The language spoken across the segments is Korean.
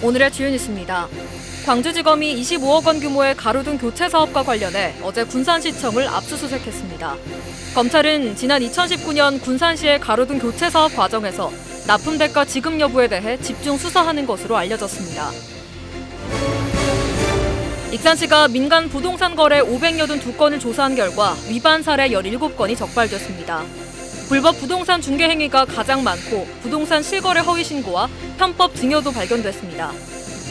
오늘의 주요 뉴스입니다. 광주지검이 25억 원 규모의 가로등 교체 사업과 관련해 어제 군산시청을 압수수색했습니다. 검찰은 지난 2019년 군산시의 가로등 교체 사업 과정에서 납품 대가 지급 여부에 대해 집중 수사하는 것으로 알려졌습니다. 익산시가 민간 부동산 거래 582건을 조사한 결과 위반 사례 17건이 적발됐습니다. 불법 부동산 중개 행위가 가장 많고 부동산 실거래 허위 신고와 편법 증여도 발견됐습니다.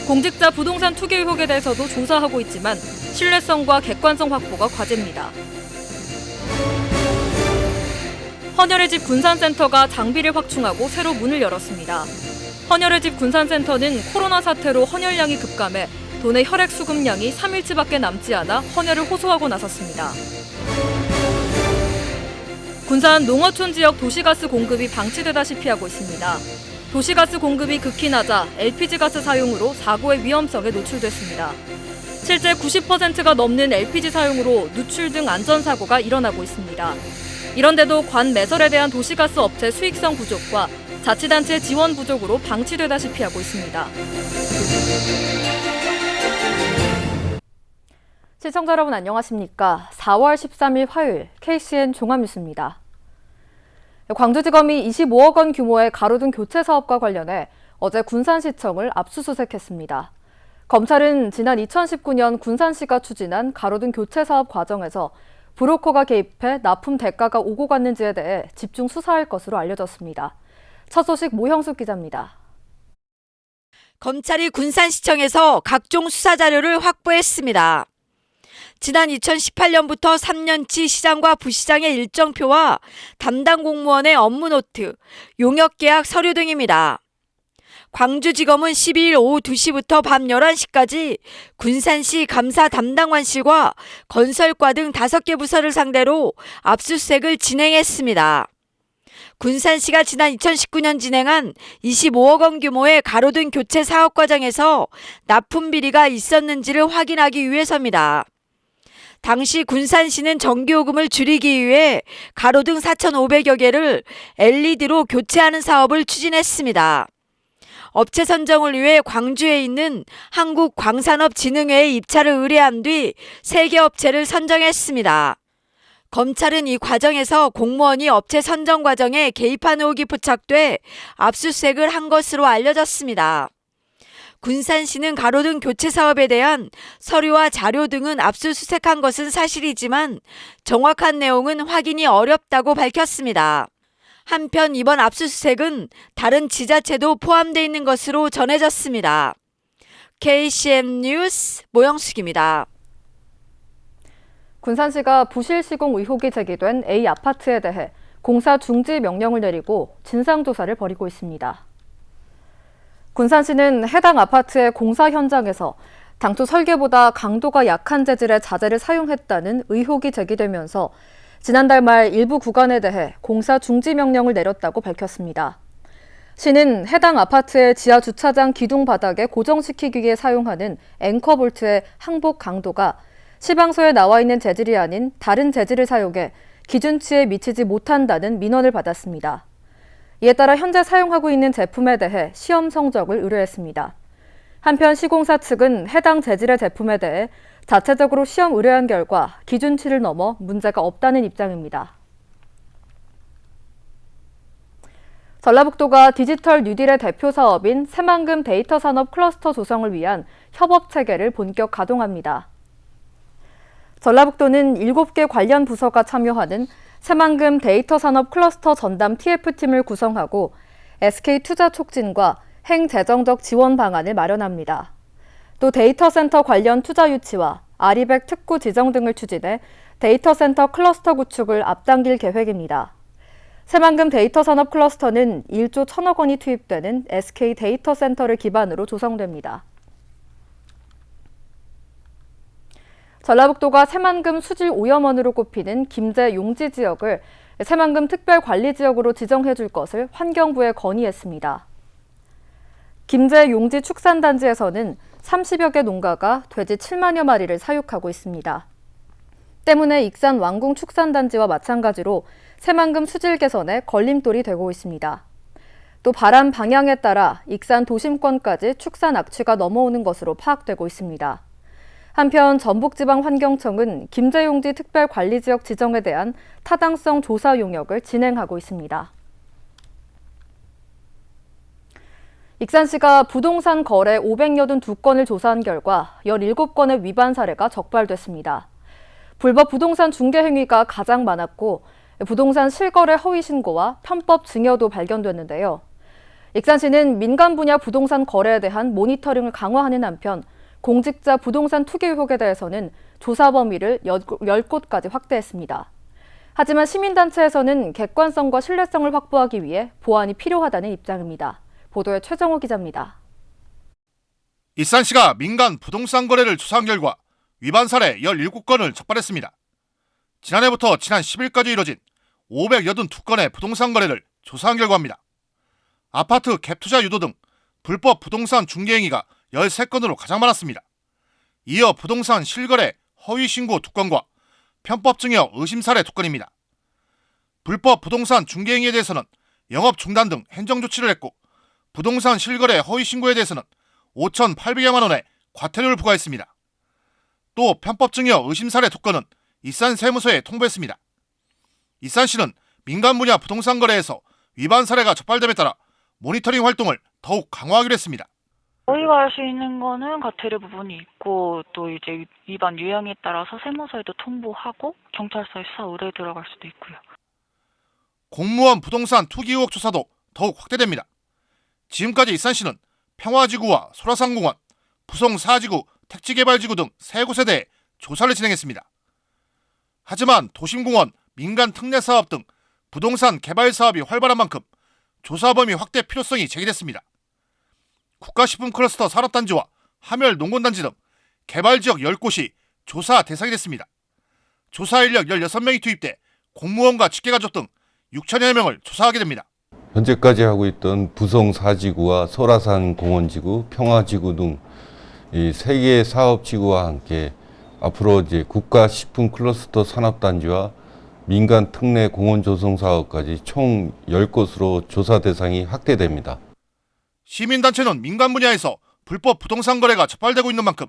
공직자 부동산 투기 의혹에 대해서도 조사하고 있지만 신뢰성과 객관성 확보가 과제입니다. 헌혈의 집 군산센터가 장비를 확충하고 새로 문을 열었습니다. 헌혈의 집 군산센터는 코로나 사태로 헌혈량이 급감해 도내 혈액 수급량이 3일치밖에 남지 않아 헌혈을 호소하고 나섰습니다. 군산 농어촌 지역 도시가스 공급이 방치되다시피 하고 있습니다. 도시가스 공급이 극히 낮아 LPG가스 사용으로 사고의 위험성에 노출됐습니다. 실제 90%가 넘는 LPG 사용으로 누출 등 안전사고가 일어나고 있습니다. 이런데도 관매설에 대한 도시가스 업체 수익성 부족과 자치단체 지원 부족으로 방치되다시피 하고 있습니다. 시청자 여러분 안녕하십니까? 4월 13일 화요일 KCN 종합뉴스입니다. 광주지검이 25억 원 규모의 가로등 교체 사업과 관련해 어제 군산시청을 압수수색했습니다. 검찰은 지난 2019년 군산시가 추진한 가로등 교체 사업 과정에서 브로커가 개입해 납품 대가가 오고 갔는지에 대해 집중 수사할 것으로 알려졌습니다. 첫 소식 모형숙 기자입니다. 검찰이 군산시청에서 각종 수사 자료를 확보했습니다. 지난 2018년부터 3년치 시장과 부시장의 일정표와 담당 공무원의 업무 노트, 용역계약 서류 등입니다. 광주지검은 12일 오후 2시부터 밤 11시까지 군산시 감사 담당관실과 건설과 등 5개 부서를 상대로 압수수색을 진행했습니다. 군산시가 지난 2019년 진행한 25억 원 규모의 가로등 교체 사업 과정에서 납품 비리가 있었는지를 확인하기 위해서입니다. 당시 군산시는 전기요금을 줄이기 위해 가로등 4,500여 개를 LED로 교체하는 사업을 추진했습니다. 업체 선정을 위해 광주에 있는 한국광산업진흥회에 입찰을 의뢰한 뒤 3개 업체를 선정했습니다. 검찰은 이 과정에서 공무원이 업체 선정 과정에 개입한 의혹이 포착돼 압수수색을 한 것으로 알려졌습니다. 군산시는 가로등 교체 사업에 대한 서류와 자료 등은 압수수색한 것은 사실이지만 정확한 내용은 확인이 어렵다고 밝혔습니다. 한편 이번 압수수색은 다른 지자체도 포함되어 있는 것으로 전해졌습니다. KCN 뉴스 모영숙입니다. 군산시가 부실 시공 의혹이 제기된 A 아파트에 대해 공사 중지 명령을 내리고 진상조사를 벌이고 있습니다. 군산시는 해당 아파트의 공사 현장에서 당초 설계보다 강도가 약한 재질의 자재를 사용했다는 의혹이 제기되면서 지난달 말 일부 구간에 대해 공사 중지 명령을 내렸다고 밝혔습니다. 시는 해당 아파트의 지하 주차장 기둥 바닥에 고정시키기 위해 사용하는 앵커볼트의 항복 강도가 시방서에 나와 있는 재질이 아닌 다른 재질을 사용해 기준치에 미치지 못한다는 민원을 받았습니다. 이에 따라 현재 사용하고 있는 제품에 대해 시험 성적을 의뢰했습니다. 한편 시공사 측은 해당 재질의 제품에 대해 자체적으로 시험 의뢰한 결과 기준치를 넘어 문제가 없다는 입장입니다. 전라북도가 디지털 뉴딜의 대표 사업인 새만금 데이터 산업 클러스터 조성을 위한 협업 체계를 본격 가동합니다. 전라북도는 7개 관련 부서가 참여하는 새만금 데이터 산업 클러스터 전담 TF팀을 구성하고 SK투자 촉진과 행재정적 지원 방안을 마련합니다. 또 데이터 센터 관련 투자 유치와 아리백 특구 지정 등을 추진해 데이터 센터 클러스터 구축을 앞당길 계획입니다. 새만금 데이터 산업 클러스터는 1조 1,000억 원이 투입되는 SK 데이터 센터를 기반으로 조성됩니다. 전라북도가 새만금 수질 오염원으로 꼽히는 김제 용지 지역을 새만금 특별관리지역으로 지정해 줄 것을 환경부에 건의했습니다. 김제 용지 축산단지에서는 30여 개 농가가 돼지 7만여 마리를 사육하고 있습니다. 때문에 익산 왕궁 축산단지와 마찬가지로 새만금 수질 개선에 걸림돌이 되고 있습니다. 또 바람 방향에 따라 익산 도심권까지 축산 악취가 넘어오는 것으로 파악되고 있습니다. 한편 전북지방환경청은 김제용지 특별관리지역 지정에 대한 타당성 조사 용역을 진행하고 있습니다. 익산시가 부동산 거래 582건을 조사한 결과 17건의 위반 사례가 적발됐습니다. 불법 부동산 중개 행위가 가장 많았고 부동산 실거래 허위 신고와 편법 증여도 발견됐는데요. 익산시는 민간 분야 부동산 거래에 대한 모니터링을 강화하는 한편 공직자 부동산 투기 의혹에 대해서는 조사 범위를 10곳까지 확대했습니다. 하지만 시민단체에서는 객관성과 신뢰성을 확보하기 위해 보완이 필요하다는 입장입니다. 보도에 최정호 기자입니다. 익산시가 민간 부동산 거래를 조사한 결과 위반 사례 17건을 적발했습니다. 지난해부터 지난 10일까지 이뤄진 582건의 부동산 거래를 조사한 결과입니다. 아파트 갭투자 유도 등 불법 부동산 중개 행위가 13건으로 가장 많았습니다. 이어 부동산 실거래 허위 신고 2건과 편법 증여 의심 사례 2건입니다. 불법 부동산 중개 행위에 대해서는 영업 중단 등 행정 조치를 했고 부동산 실거래 허위 신고에 대해서는 5,800여만 원의 과태료를 부과했습니다. 또 편법 증여 의심 사례 2건은 익산 세무서에 통보했습니다. 익산시는 민간 분야 부동산 거래에서 위반 사례가 적발됨에 따라 모니터링 활동을 더욱 강화하기로 했습니다. 저희가 할 수 있는 거는 과태료 부분이 있고 또 이제 위반 유형에 따라서 세무서에도 통보하고 경찰서에 수사 의뢰에 들어갈 수도 있고요. 공무원 부동산 투기 의혹 조사도 더욱 확대됩니다. 지금까지 익산시는 평화지구와 소라산공원, 부성 4지구, 택지개발지구 등 3곳에 대해 조사를 진행했습니다. 하지만 도심공원, 민간 특례사업 등 부동산 개발 사업이 활발한 만큼 조사 범위 확대 필요성이 제기됐습니다. 국가식품 클러스터 산업단지와 하멸 농곤단지 등 개발지역 10곳이 조사 대상이 됐습니다. 조사 인력 16명이 투입돼 공무원과 직계가족 등 6천여 명을 조사하게 됩니다. 현재까지 하고 있던 부성 4지구와 설화산 공원지구, 평화지구 등 이 3개의 사업지구와 함께 앞으로 이제 국가식품 클러스터 산업단지와 민간 특례 공원 조성 사업까지 총 10곳으로 조사 대상이 확대됩니다. 시민단체는 민간 분야에서 불법 부동산 거래가 적발되고 있는 만큼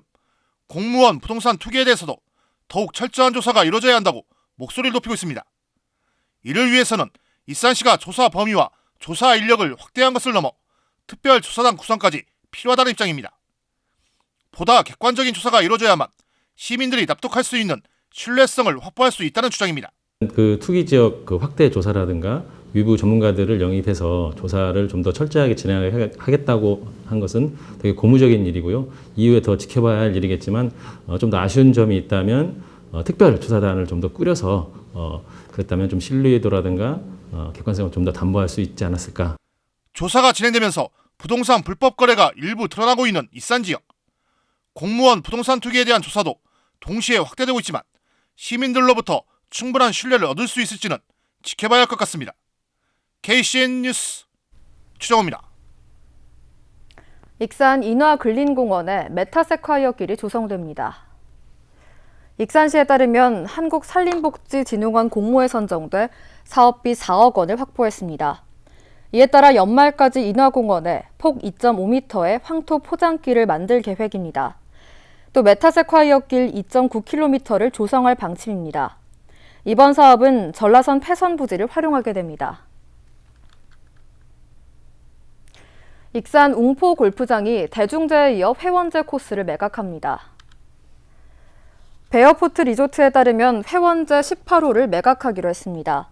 공무원 부동산 투기에 대해서도 더욱 철저한 조사가 이루어져야 한다고 목소리를 높이고 있습니다. 이를 위해서는 익산시가 조사 범위와 조사 인력을 확대한 것을 넘어 특별조사단 구성까지 필요하다는 입장입니다. 보다 객관적인 조사가 이루어져야만 시민들이 납득할 수 있는 신뢰성을 확보할 수 있다는 주장입니다. 그 투기 지역 그 확대 조사라든가 위부 전문가들을 영입해서 조사를 좀 더 철저하게 진행하겠다고 한 것은 되게 고무적인 일이고요. 이후에 더 지켜봐야 할 일이겠지만 좀 더 아쉬운 점이 있다면 특별 조사단을 좀 더 꾸려서 그랬다면 좀 신뢰도라든가 객관성을 좀 더 담보할 수 있지 않았을까. 조사가 진행되면서 부동산 불법 거래가 일부 드러나고 있는 익산 지역. 공무원 부동산 투기에 대한 조사도 동시에 확대되고 있지만 시민들로부터 충분한 신뢰를 얻을 수 있을지는 지켜봐야 할 것 같습니다. KCN 뉴스 추정호입니다. 익산 인화근린공원에 메타세콰이어 길이 조성됩니다. 익산시에 따르면 한국산림복지진흥원 공모에 선정돼 사업비 4억 원을 확보했습니다. 이에 따라 연말까지 인화공원에 폭 2.5m의 황토 포장길을 만들 계획입니다. 또 메타세콰이어 길 2.9km를 조성할 방침입니다. 이번 사업은 전라선 패선 부지를 활용하게 됩니다. 익산 웅포 골프장이 대중제에 이어 회원제 코스를 매각합니다. 베어포트 리조트에 따르면 회원제 18호를 매각하기로 했습니다.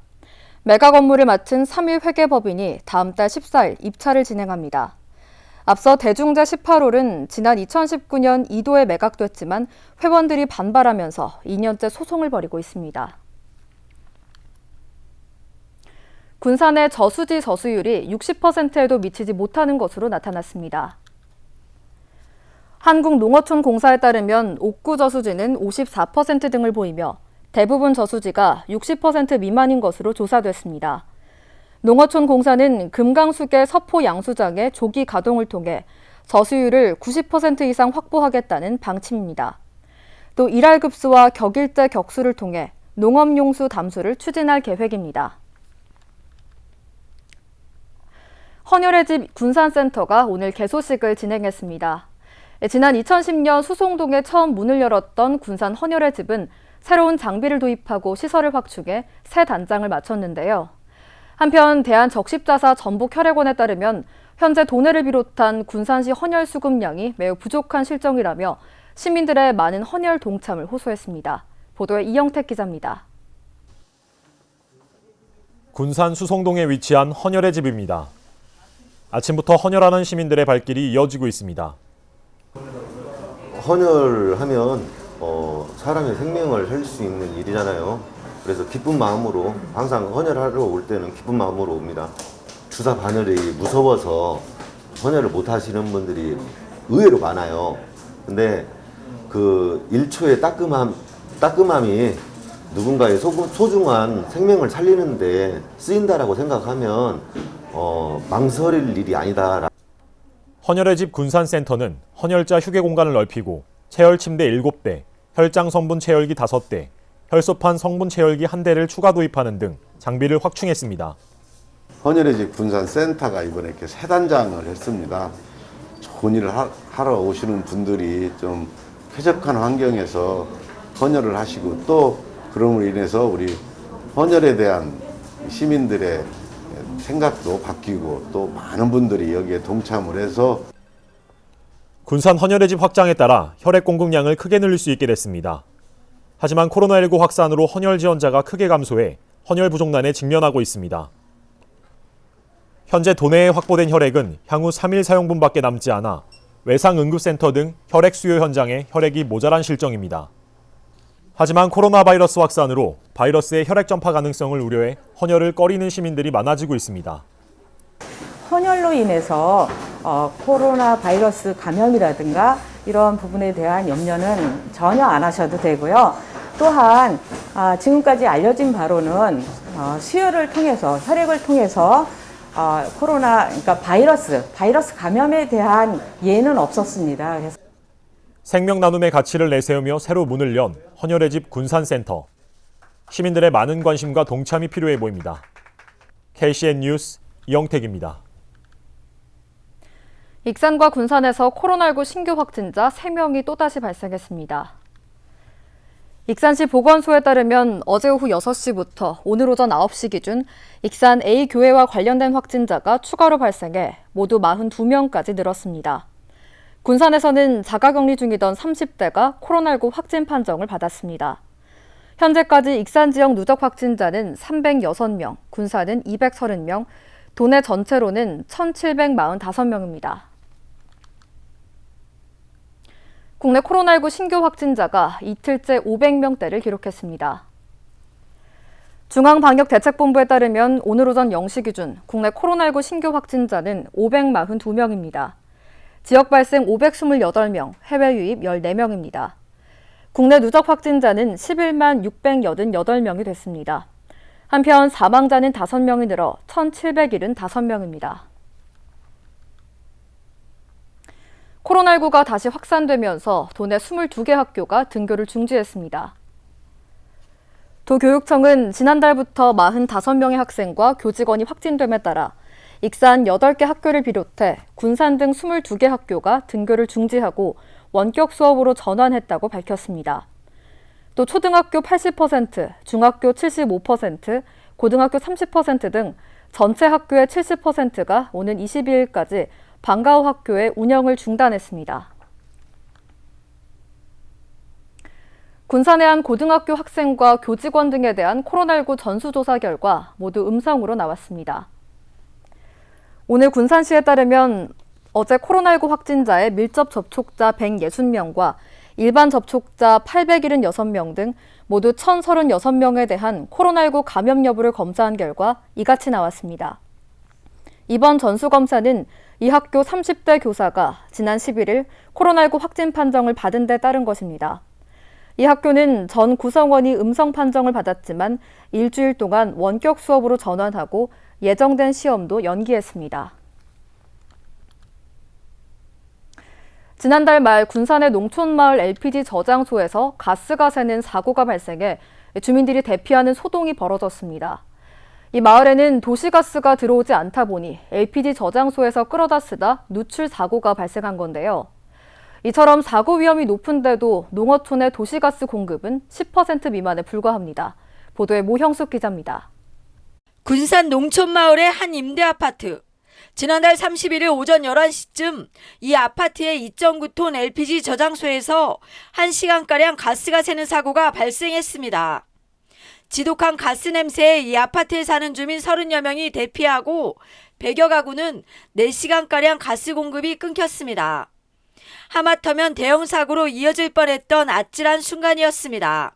매각 업무를 맡은 3일 회계법인이 다음 달 14일 입찰을 진행합니다. 앞서 대중제 18홀은 지난 2019년 2도에 매각됐지만 회원들이 반발하면서 2년째 소송을 벌이고 있습니다. 군산의 저수지 저수율이 60%에도 미치지 못하는 것으로 나타났습니다. 한국농어촌공사에 따르면 옥구 저수지는 54% 등을 보이며 대부분 저수지가 60% 미만인 것으로 조사됐습니다. 농어촌공사는 금강수계 서포 양수장의 조기 가동을 통해 저수율을 90% 이상 확보하겠다는 방침입니다. 또 일할급수와 격일제 격수를 통해 농업용수 담수를 추진할 계획입니다. 헌혈의 집 군산센터가 오늘 개소식을 진행했습니다. 지난 2010년 수송동에 처음 문을 열었던 군산 헌혈의 집은 새로운 장비를 도입하고 시설을 확충해 새 단장을 마쳤는데요. 한편 대한적십자사 전북혈액원에 따르면 현재 도내를 비롯한 군산시 헌혈 수급량이 매우 부족한 실정이라며 시민들의 많은 헌혈 동참을 호소했습니다. 보도에 이영택 기자입니다. 군산 수송동에 위치한 헌혈의 집입니다. 아침부터 헌혈하는 시민들의 발길이 이어지고 있습니다. 헌혈하면 사람의 생명을 살릴 수 있는 일이잖아요. 그래서 기쁜 마음으로 항상 헌혈하러 올 때는 기쁜 마음으로 옵니다. 주사 바늘이 무서워서 헌혈을 못 하시는 분들이 의외로 많아요. 근데 그 1초의 따끔함이 누군가의 소중한 생명을 살리는데 쓰인다라고 생각하면 망설일 일이 아니다. 헌혈의 집 군산센터는 헌혈자 휴게 공간을 넓히고 체열 침대 7대, 혈장 성분 체열기 5대, 혈소판 성분 체열기 1대를 추가 도입하는 등 장비를 확충했습니다. 헌혈의 집 군산센터가 이번에 이렇게 새 단장을 했습니다. 좋은 일을 하러 오시는 분들이 좀 쾌적한 환경에서 헌혈을 하시고 또 그럼으로 인해서 우리 헌혈에 대한 시민들의 생각도 바뀌고 또 많은 분들이 여기에 동참을 해서 군산 헌혈의 집 확장에 따라 혈액 공급량을 크게 늘릴 수 있게 됐습니다. 하지만 코로나19 확산으로 헌혈 지원자가 크게 감소해 헌혈 부족난에 직면하고 있습니다. 현재 도내에 확보된 혈액은 향후 3일 사용분밖에 남지 않아 외상응급센터 등 혈액 수요 현장에 혈액이 모자란 실정입니다. 하지만 코로나 바이러스 확산으로 바이러스의 혈액 전파 가능성을 우려해 헌혈을 꺼리는 시민들이 많아지고 있습니다. 헌혈로 인해서 코로나 바이러스 감염이라든가 이런 부분에 대한 염려는 전혀 안 하셔도 되고요. 또한 지금까지 알려진 바로는 수혈을 통해서 혈액을 통해서 그러니까 바이러스 감염에 대한 예는 없었습니다. 그래서 생명 나눔의 가치를 내세우며 새로 문을 연 헌혈의 집 군산센터. 시민들의 많은 관심과 동참이 필요해 보입니다. KCN 뉴스 이영택입니다. 익산과 군산에서 코로나19 신규 확진자 3명이 또다시 발생했습니다. 익산시 보건소에 따르면 어제 오후 6시부터 오늘 오전 9시 기준 익산 A교회와 관련된 확진자가 추가로 발생해 모두 42명까지 늘었습니다. 군산에서는 자가격리 중이던 30대가 코로나19 확진 판정을 받았습니다. 현재까지 익산 지역 누적 확진자는 306명, 군산은 230명, 도내 전체로는 1,745명입니다. 국내 코로나19 신규 확진자가 이틀째 500명대를 기록했습니다. 중앙방역대책본부에 따르면 오늘 오전 0시 기준 국내 코로나19 신규 확진자는 542명입니다. 지역 발생 528명, 해외 유입 14명입니다. 국내 누적 확진자는 11만 688명이 됐습니다. 한편 사망자는 5명이 늘어 1,775명입니다. 코로나19가 다시 확산되면서 도내 22개 학교가 등교를 중지했습니다. 도교육청은 지난달부터 45명의 학생과 교직원이 확진됨에 따라 익산 8개 학교를 비롯해 군산 등 22개 학교가 등교를 중지하고 원격 수업으로 전환했다고 밝혔습니다. 또 초등학교 80%, 중학교 75%, 고등학교 30% 등 전체 학교의 70%가 오는 22일까지 방과후 학교의 운영을 중단했습니다. 군산의 한 고등학교 학생과 교직원 등에 대한 코로나19 전수조사 결과 모두 음성으로 나왔습니다. 오늘 군산시에 따르면 어제 코로나19 확진자의 밀접 접촉자 160명과 일반 접촉자 876명 등 모두 1,036명에 대한 코로나19 감염 여부를 검사한 결과 이같이 나왔습니다. 이번 전수검사는 이 학교 30대 교사가 지난 11일 코로나19 확진 판정을 받은 데 따른 것입니다. 이 학교는 전 구성원이 음성 판정을 받았지만 일주일 동안 원격 수업으로 전환하고 예정된 시험도 연기했습니다. 지난달 말 군산의 농촌마을 LPG 저장소에서 가스가 새는 사고가 발생해 주민들이 대피하는 소동이 벌어졌습니다. 이 마을에는 도시가스가 들어오지 않다 보니 LPG 저장소에서 끌어다 쓰다 누출 사고가 발생한 건데요. 이처럼 사고 위험이 높은데도 농어촌의 도시가스 공급은 10% 미만에 불과합니다. 보도에 모형숙 기자입니다. 군산 농촌마을의 한 임대아파트. 지난달 31일 오전 11시쯤 이 아파트의 2.9톤 LPG 저장소에서 1시간가량 가스가 새는 사고가 발생했습니다. 지독한 가스 냄새에 이 아파트에 사는 주민 30여 명이 대피하고 100여 가구는 4시간가량 가스 공급이 끊겼습니다. 하마터면 대형 사고로 이어질 뻔했던 아찔한 순간이었습니다.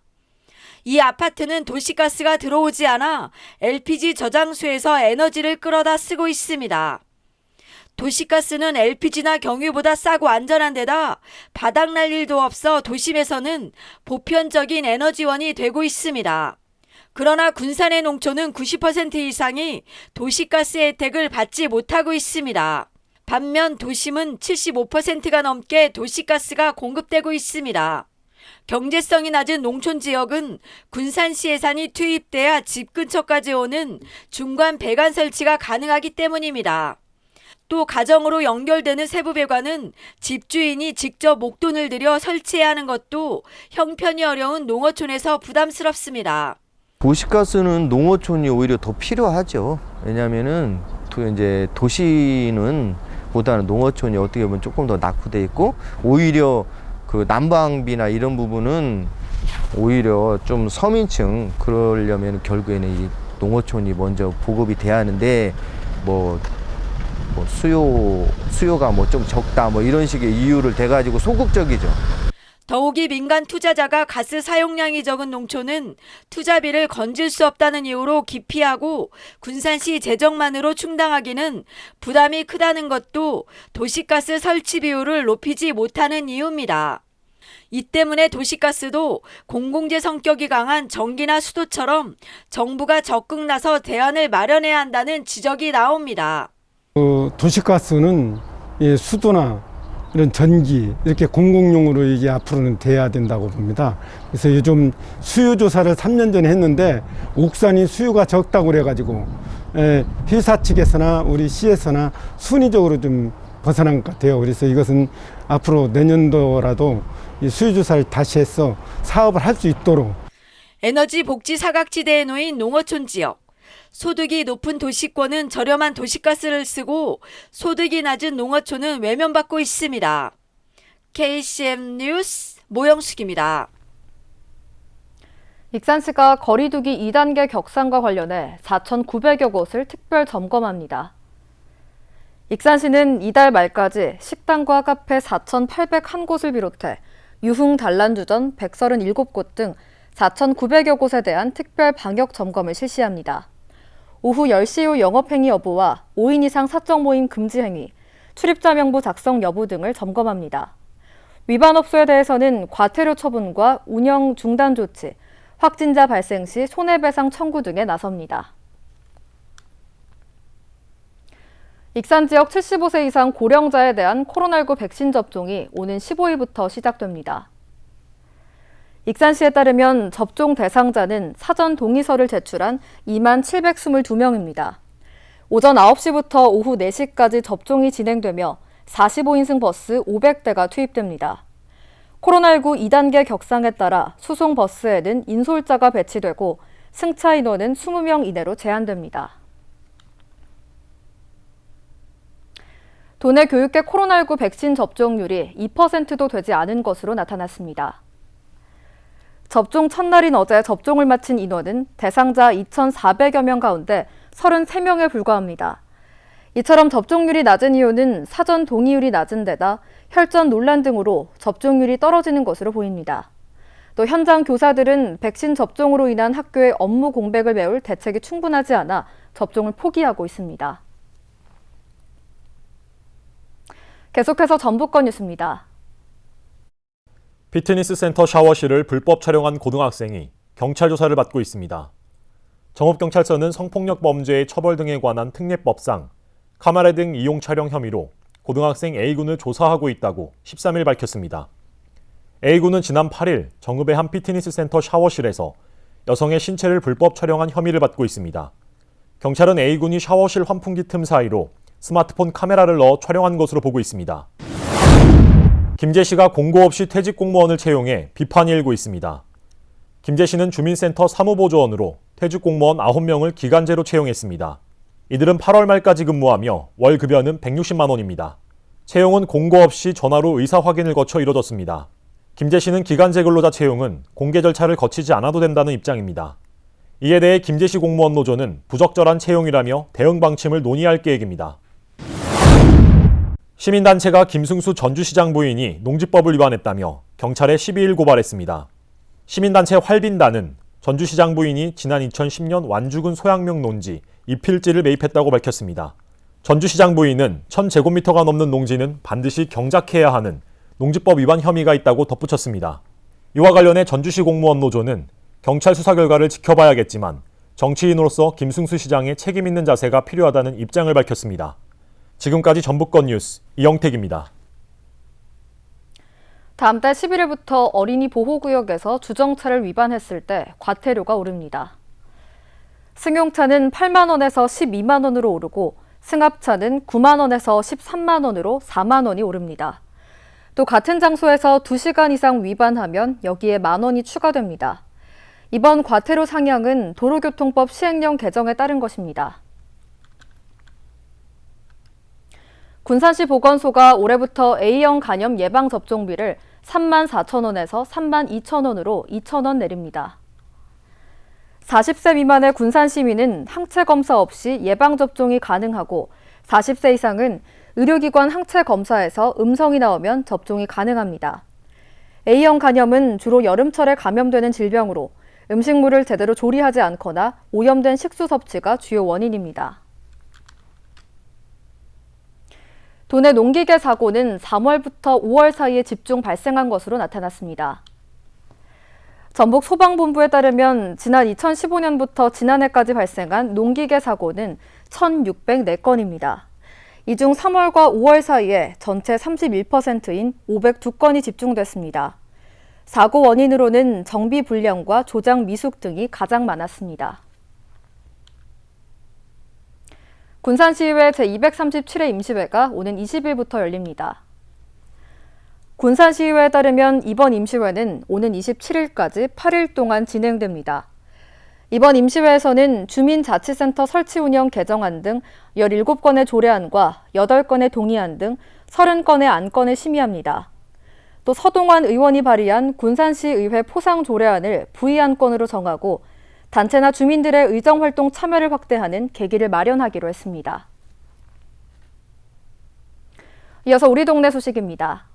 이 아파트는 도시가스가 들어오지 않아 LPG 저장소에서 에너지를 끌어다 쓰고 있습니다. 도시가스는 LPG나 경유보다 싸고 안전한 데다 바닥날 일도 없어 도심에서는 보편적인 에너지원이 되고 있습니다. 그러나 군산의 농촌은 90% 이상이 도시가스 혜택을 받지 못하고 있습니다. 반면 도심은 75%가 넘게 도시가스가 공급되고 있습니다. 경제성이 낮은 농촌 지역은 군산시 예산이 투입돼야 집 근처까지 오는 중간 배관 설치가 가능하기 때문입니다. 또 가정으로 연결되는 세부 배관은 집주인이 직접 목돈을 들여 설치해야 하는 것도 형편이 어려운 농어촌에서 부담스럽습니다. 도시가스는 농어촌이 오히려 더 필요하죠. 왜냐하면은 이제 도시는 보다는 농어촌이 어떻게 보면 조금 더 낙후돼 있고 오히려 그 난방비나 이런 부분은 오히려 좀 서민층 그러려면 결국에는 이 농어촌이 먼저 보급이 돼야 하는데 뭐 수요가 뭐 좀 적다 뭐 이런 식의 이유를 대가지고 소극적이죠. 더욱이 민간 투자자가 가스 사용량이 적은 농촌은 투자비를 건질 수 없다는 이유로 기피하고 군산시 재정만으로 충당하기는 부담이 크다는 것도 도시가스 설치 비율을 높이지 못하는 이유입니다. 이 때문에 도시가스도 공공재 성격이 강한 전기나 수도처럼 정부가 적극 나서 대안을 마련해야 한다는 지적이 나옵니다. 도시가스는 수도나 이런 전기 이렇게 공공용으로 이게 앞으로는 돼야 된다고 봅니다. 그래서 요즘 수요 조사를 3년 전에 했는데 옥산이 수요가 적다고 그래가지고 회사 측에서나 우리 시에서나 순위적으로 좀 벗어난 것 같아요. 그래서 이것은 앞으로 내년도라도 이 수요 조사를 다시 해서 사업을 할 수 있도록. 에너지 복지 사각지대에 놓인 농어촌 지역. 소득이 높은 도시권은 저렴한 도시가스를 쓰고 소득이 낮은 농어촌은 외면받고 있습니다. KCM 뉴스 모영숙입니다. 익산시가 거리두기 2단계 격상과 관련해 4,900여 곳을 특별 점검합니다. 익산시는 이달 말까지 식당과 카페 4,801곳을 비롯해 유흥 단란주점 137곳 등 4,900여 곳에 대한 특별 방역 점검을 실시합니다. 오후 10시 후 영업행위 여부와 5인 이상 사적 모임 금지 행위, 출입자 명부 작성 여부 등을 점검합니다. 위반 업소에 대해서는 과태료 처분과 운영 중단 조치, 확진자 발생 시 손해배상 청구 등에 나섭니다. 익산 지역 75세 이상 고령자에 대한 코로나19 백신 접종이 오는 15일부터 시작됩니다. 익산시에 따르면 접종 대상자는 사전 동의서를 제출한 2722명입니다. 오전 9시부터 오후 4시까지 접종이 진행되며 45인승 버스 500대가 투입됩니다. 코로나19 2단계 격상에 따라 수송 버스에는 인솔자가 배치되고 승차 인원은 20명 이내로 제한됩니다. 도내 교육계 코로나19 백신 접종률이 2%도 되지 않은 것으로 나타났습니다. 접종 첫날인 어제 접종을 마친 인원은 대상자 2,400여 명 가운데 33명에 불과합니다. 이처럼 접종률이 낮은 이유는 사전 동의율이 낮은 데다 혈전 논란 등으로 접종률이 떨어지는 것으로 보입니다. 또 현장 교사들은 백신 접종으로 인한 학교의 업무 공백을 메울 대책이 충분하지 않아 접종을 포기하고 있습니다. 계속해서 전북권 뉴스입니다. 피트니스 센터 샤워실을 불법 촬영한 고등학생이 경찰 조사를 받고 있습니다. 정읍경찰서는 성폭력 범죄의 처벌 등에 관한 특례법상 카메라 등 이용 촬영 혐의로 고등학생 A군을 조사하고 있다고 13일 밝혔습니다. A군은 지난 8일 정읍의 한 피트니스 센터 샤워실에서 여성의 신체를 불법 촬영한 혐의를 받고 있습니다. 경찰은 A군이 샤워실 환풍기 틈 사이로 스마트폰 카메라를 넣어 촬영한 것으로 보고 있습니다. 김제 씨가 공고 없이 퇴직 공무원을 채용해 비판이 일고 있습니다. 김제 씨는 주민센터 사무보조원으로 퇴직 공무원 9명을 기간제로 채용했습니다. 이들은 8월 말까지 근무하며 월 급여는 160만 원입니다. 채용은 공고 없이 전화로 의사 확인을 거쳐 이뤄졌습니다. 김제 씨는 기간제 근로자 채용은 공개 절차를 거치지 않아도 된다는 입장입니다. 이에 대해 김제 씨 공무원 노조는 부적절한 채용이라며 대응 방침을 논의할 계획입니다. 시민단체가 김승수 전주시장 부인이 농지법을 위반했다며 경찰에 12일 고발했습니다. 시민단체 활빈단은 전주시장 부인이 지난 2010년 완주군 소양명 논지 이필지를 매입했다고 밝혔습니다. 전주시장 부인은 1000제곱미터가 넘는 농지는 반드시 경작해야 하는 농지법 위반 혐의가 있다고 덧붙였습니다. 이와 관련해 전주시 공무원 노조는 경찰 수사 결과를 지켜봐야겠지만 정치인으로서 김승수 시장의 책임 있는 자세가 필요하다는 입장을 밝혔습니다. 지금까지 전북권 뉴스 이영택입니다. 다음 달 11일부터 어린이 보호구역에서 주정차를 위반했을 때 과태료가 오릅니다. 승용차는 8만 원에서 12만 원으로 오르고 승합차는 9만 원에서 13만 원으로 4만 원이 오릅니다. 또 같은 장소에서 2시간 이상 위반하면 여기에 만 원이 추가됩니다. 이번 과태료 상향은 도로교통법 시행령 개정에 따른 것입니다. 군산시 보건소가 올해부터 A형 간염 예방접종비를 3만 4천 원에서 3만 2천 원으로 2천 원 내립니다. 40세 미만의 군산 시민은 항체 검사 없이 예방접종이 가능하고 40세 이상은 의료기관 항체 검사에서 음성이 나오면 접종이 가능합니다. A형 간염은 주로 여름철에 감염되는 질병으로 음식물을 제대로 조리하지 않거나 오염된 식수 섭취가 주요 원인입니다. 도내 농기계 사고는 3월부터 5월 사이에 집중 발생한 것으로 나타났습니다. 전북 소방본부에 따르면 지난 2015년부터 지난해까지 발생한 농기계 사고는 1,604건입니다. 이 중 3월과 5월 사이에 전체 31%인 502건이 집중됐습니다. 사고 원인으로는 정비 불량과 조작 미숙 등이 가장 많았습니다. 군산시의회 제237회 임시회가 오는 20일부터 열립니다. 군산시의회에 따르면 이번 임시회는 오는 27일까지 8일 동안 진행됩니다. 이번 임시회에서는 주민자치센터 설치 운영 개정안 등 17건의 조례안과 8건의 동의안 등 30건의 안건을 심의합니다. 또 서동환 의원이 발의한 군산시의회 포상 조례안을 부의안건으로 정하고 단체나 주민들의 의정활동 참여를 확대하는 계기를 마련하기로 했습니다. 이어서 우리 동네 소식입니다.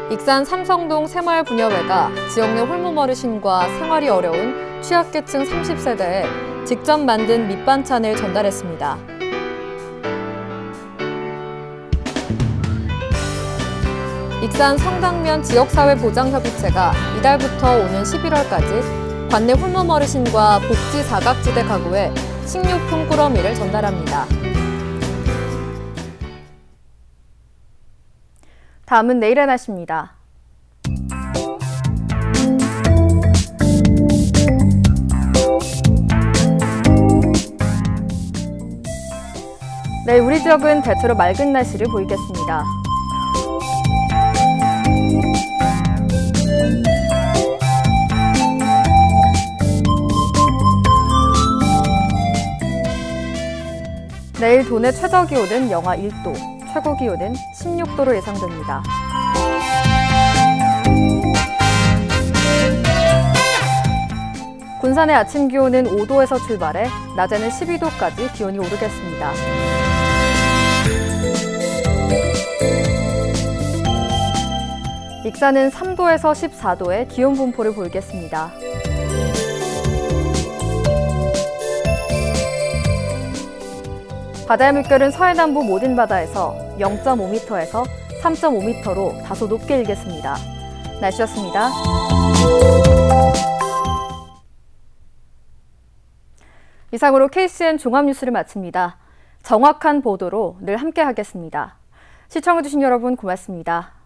익산 삼성동 새마을부녀회가 지역 내 홀몸 어르신과 생활이 어려운 취약계층 30세대에 직접 만든 밑반찬을 전달했습니다. 익산 성당면 지역사회보장협의체가 이달부터 오는 11월까지 관내 홀몸 어르신과 복지 사각지대 가구에 식료품 꾸러미를 전달합니다. 다음은 내일의 날씨입니다. 내일 우리 지역은 대체로 맑은 날씨를 보이겠습니다. 내일 도내 최저기온은 영하 1도, 최고기온은 16도로 예상됩니다. 군산의 아침 기온은 5도에서 출발해 낮에는 12도까지 기온이 오르겠습니다. 익산은 3도에서 14도의 기온 분포를 보이겠습니다. 바다의 물결은 서해남부 모든 바다에서 0.5m에서 3.5m로 다소 높게 일겠습니다. 날씨였습니다. 이상으로 KCN 종합뉴스를 마칩니다. 정확한 보도로 늘 함께하겠습니다. 시청해주신 여러분 고맙습니다.